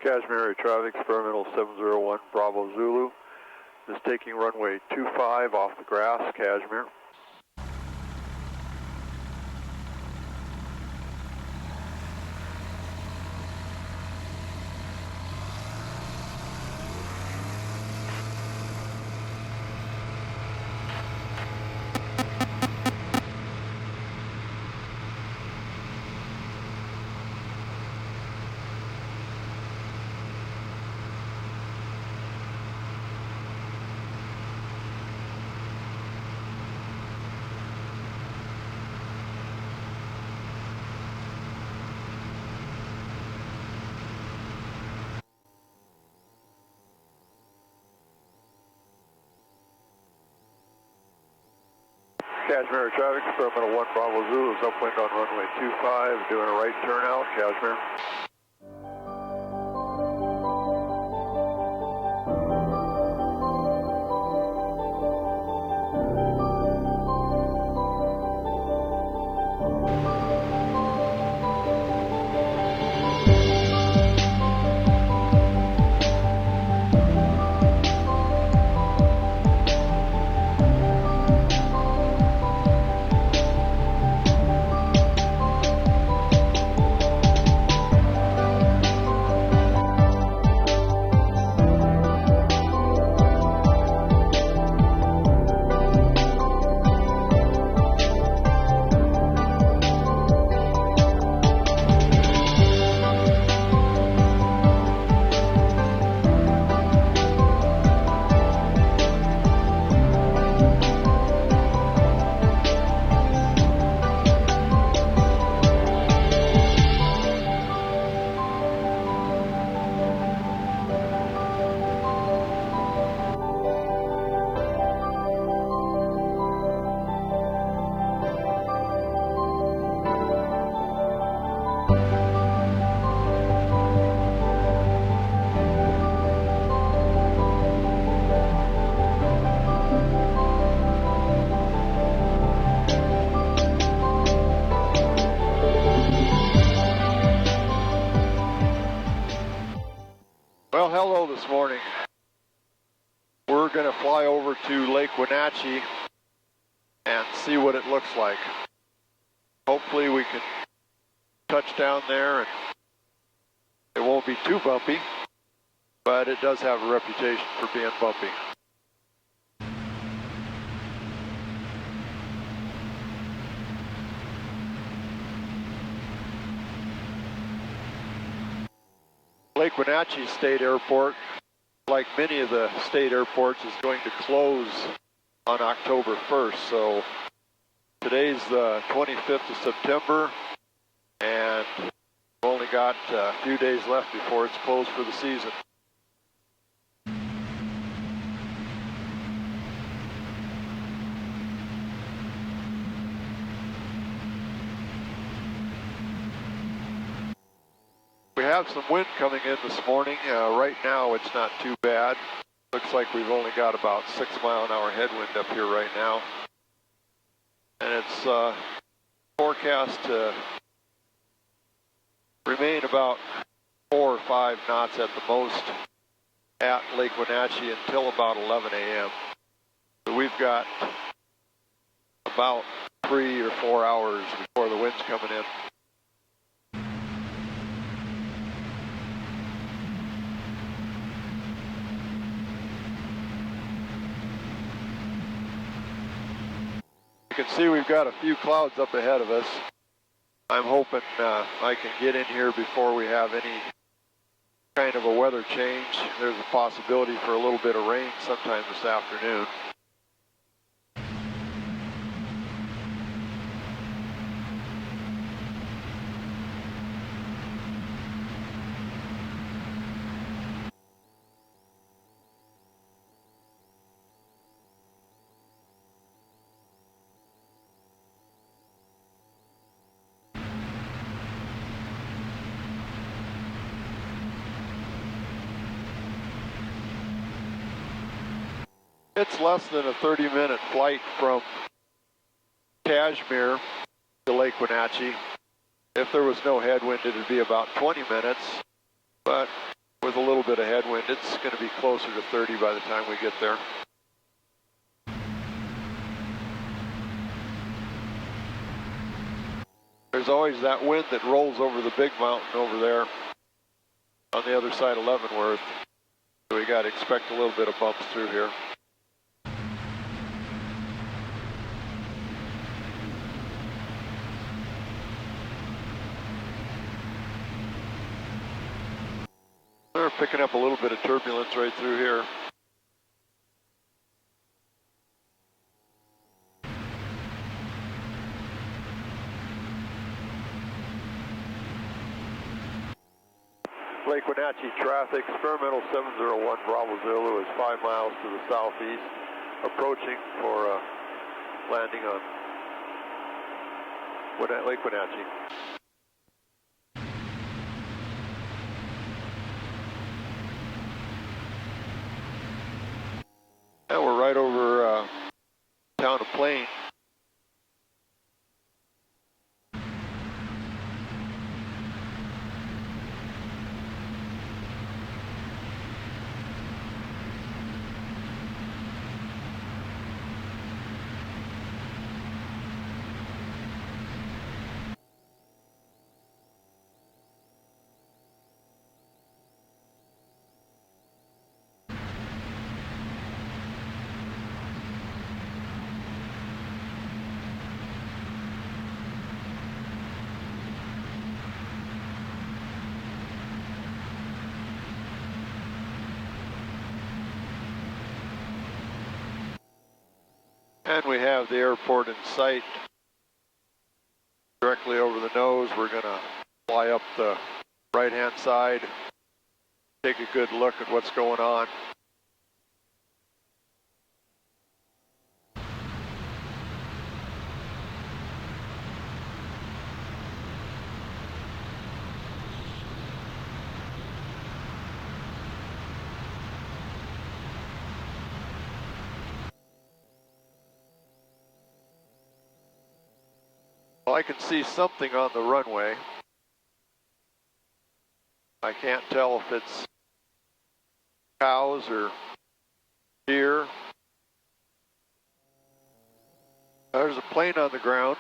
Cashmere traffic, experimental 701 Bravo Zulu is taking runway 25 off the grass, Cashmere. Cashmere traffic, experimental 1 Bravo Zulu is upwind on runway 25, doing a right turnout, Cashmere. Well, hello this morning. We're going to fly over to Lake Wenatchee and see what it looks like. Hopefully we can touch down there and it won't be too bumpy, but it does have a reputation for being bumpy. Lake Wenatchee State Airport, like many of the state airports, is going to close on October 1st. So today's the 25th of September, and we've only got a few days left before it's closed for the season. We have some wind coming in this morning. Right now it's not too bad. Looks like we've only got about 6-mile-an-hour headwind up here right now. And it's forecast to remain about 4 or 5 knots at the most at Lake Wenatchee until about 11 a.m. So we've got about 3 or 4 hours before the wind's coming in. You can see we've got a few clouds up ahead of us. I'm hoping I can get in here before we have any kind of a weather change. There's a possibility for a little bit of rain sometime this afternoon. It's less than a 30-minute flight from Cashmere to Lake Wenatchee. If there was no headwind, it would be about 20 minutes. But with a little bit of headwind. It's going to be closer to 30 by the time we get there. There's always that wind that rolls over the big mountain over there on the other side of Leavenworth. So we got to expect a little bit of bumps through here. They're picking up a little bit of turbulence right through here. Lake Wenatchee traffic, experimental 701 Bravo Zulu is 5 miles to the southeast, approaching for landing on Lake Wenatchee. And we're right over town of Plain. And we have the airport in sight. Directly over the nose, we're going to fly up the right-hand side, take a good look at what's going on. Well, I can see something on the runway. I can't tell if it's cows or deer. There's a plane on the ground.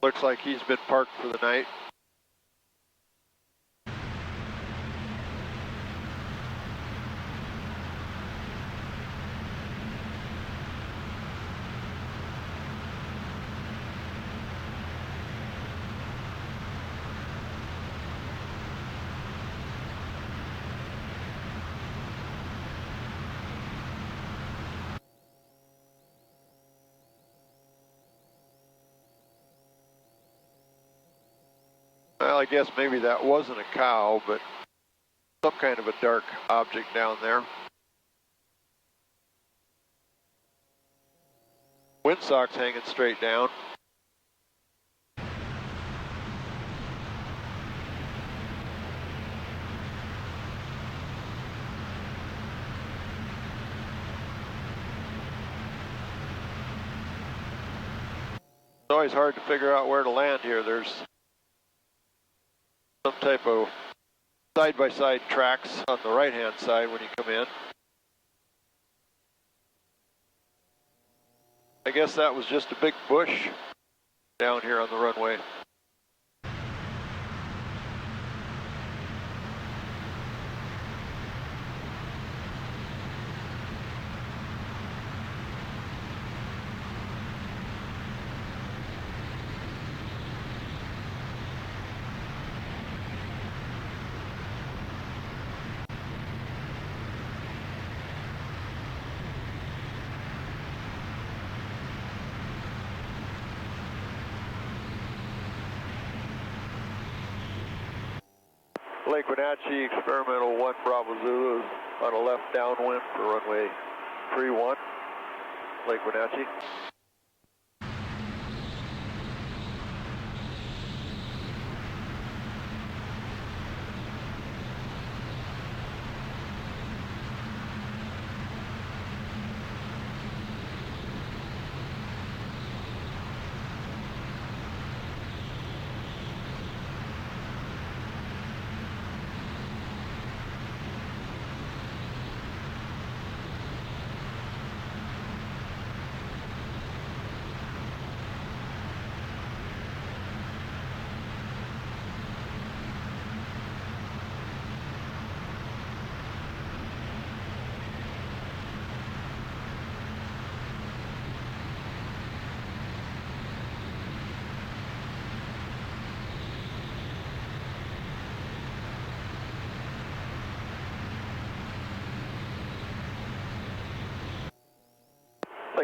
Looks like he's been parked for the night. Well, I guess maybe that wasn't a cow, but some kind of a dark object down there. Windsock's hanging straight down. It's always hard to figure out where to land here. There's some type of side-by-side tracks on the right-hand side when you come in. I guess that was just a big bush down here on the runway. Lake Wenatchee, experimental 1 Bravo Zulu on a left downwind for runway 31, Lake Wenatchee.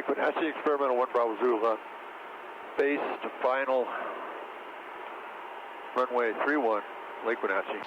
Lake Wenatchee, experimental 1 Bravo Zulu on base to final runway 31, Lake Wenatchee.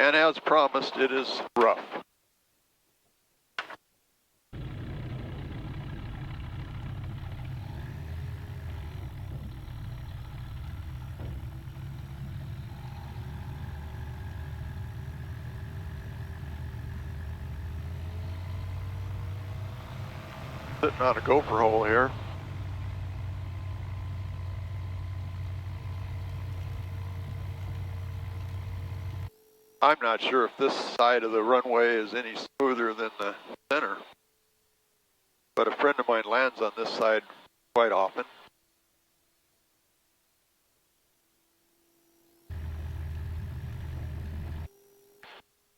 And as promised, it is rough. Sitting on a gopher hole here. I'm not sure if this side of the runway is any smoother than the center, but a friend of mine lands on this side quite often.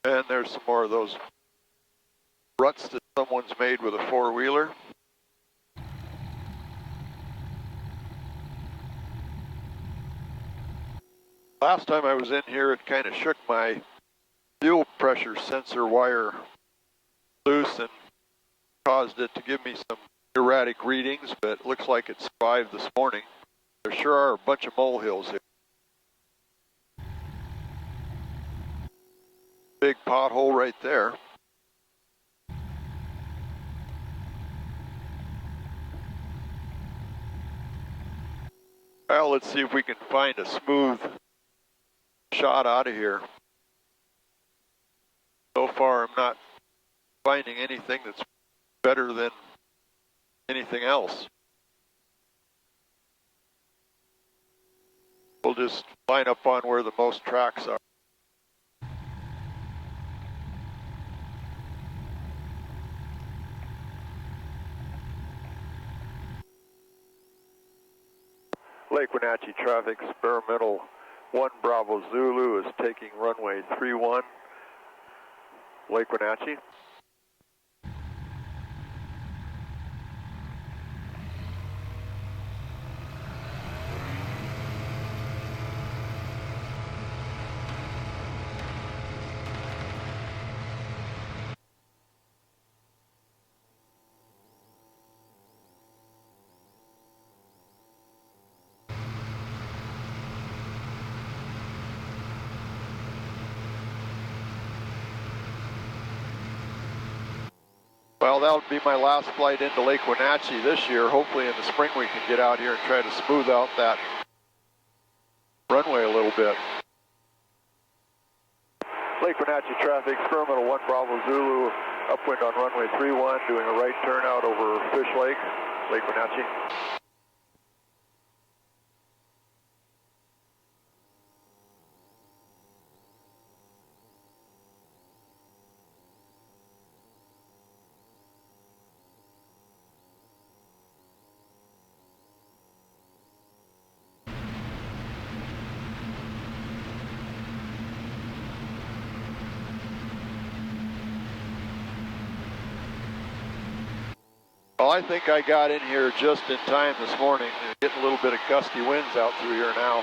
And there's some more of those ruts that someone's made with a four-wheeler. Last time I was in here, it kind of shook my fuel pressure sensor wire loose and caused it to give me some erratic readings, but it looks like it survived this morning. There sure are a bunch of molehills here. Big pothole right there. Well, let's see if we can find a smooth shot out of here. So far, I'm not finding anything that's better than anything else. We'll just line up on where the most tracks are. Lake Wenatchee traffic, experimental 1 Bravo Zulu is taking runway 31, Lake Wenatchee. Well, that'll be my last flight into Lake Wenatchee this year. Hopefully in the spring we can get out here and try to smooth out that runway a little bit. Lake Wenatchee traffic, experimental 1 Bravo Zulu, upwind on runway 31, doing a right turn out over Fish Lake, Lake Wenatchee. Well, I think I got in here just in time this morning. Getting a little bit of gusty winds out through here now.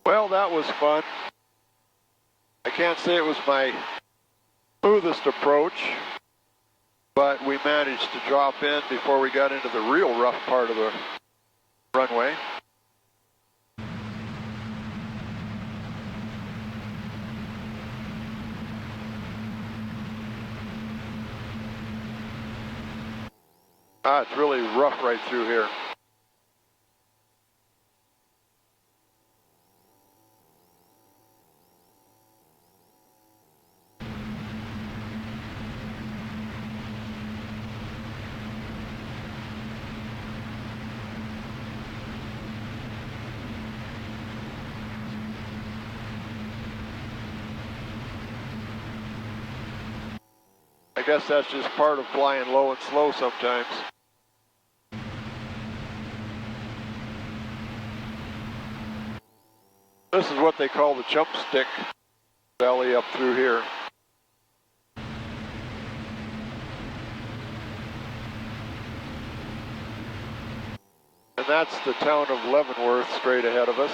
Well, that was fun. I can't say it was my smoothest approach, but we managed to drop in before we got into the real rough part of the runway. It's really rough right through here. I guess that's just part of flying low and slow sometimes. This is what they call the jump stick valley up through here. And that's the town of Leavenworth straight ahead of us.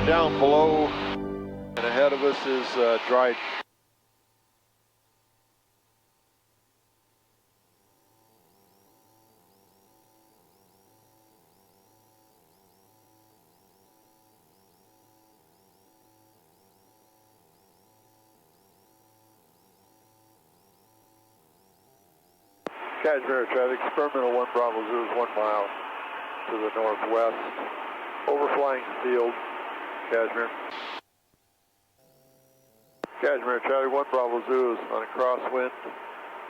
Down below and ahead of us is Dryden. Cashmere traffic, experimental 1 Bravo Zoo is 1 mile to the northwest, overflying the field. Cashmere. Cashmere traffic, 1 Bravo Zoo is on a crosswind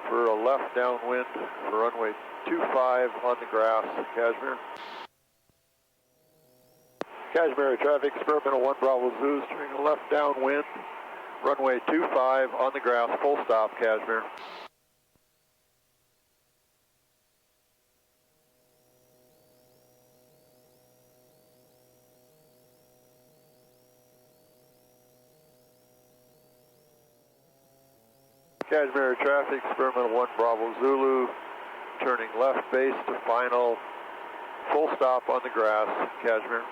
for a left downwind for runway 25 on the grass. Cashmere. Cashmere traffic, experimental 1 Bravo Zoo is turning a left downwind, runway 25 on the grass, full stop. Cashmere. Cashmere traffic, experimental 1 Bravo Zulu, turning left base to final, full stop on the grass. Cashmere.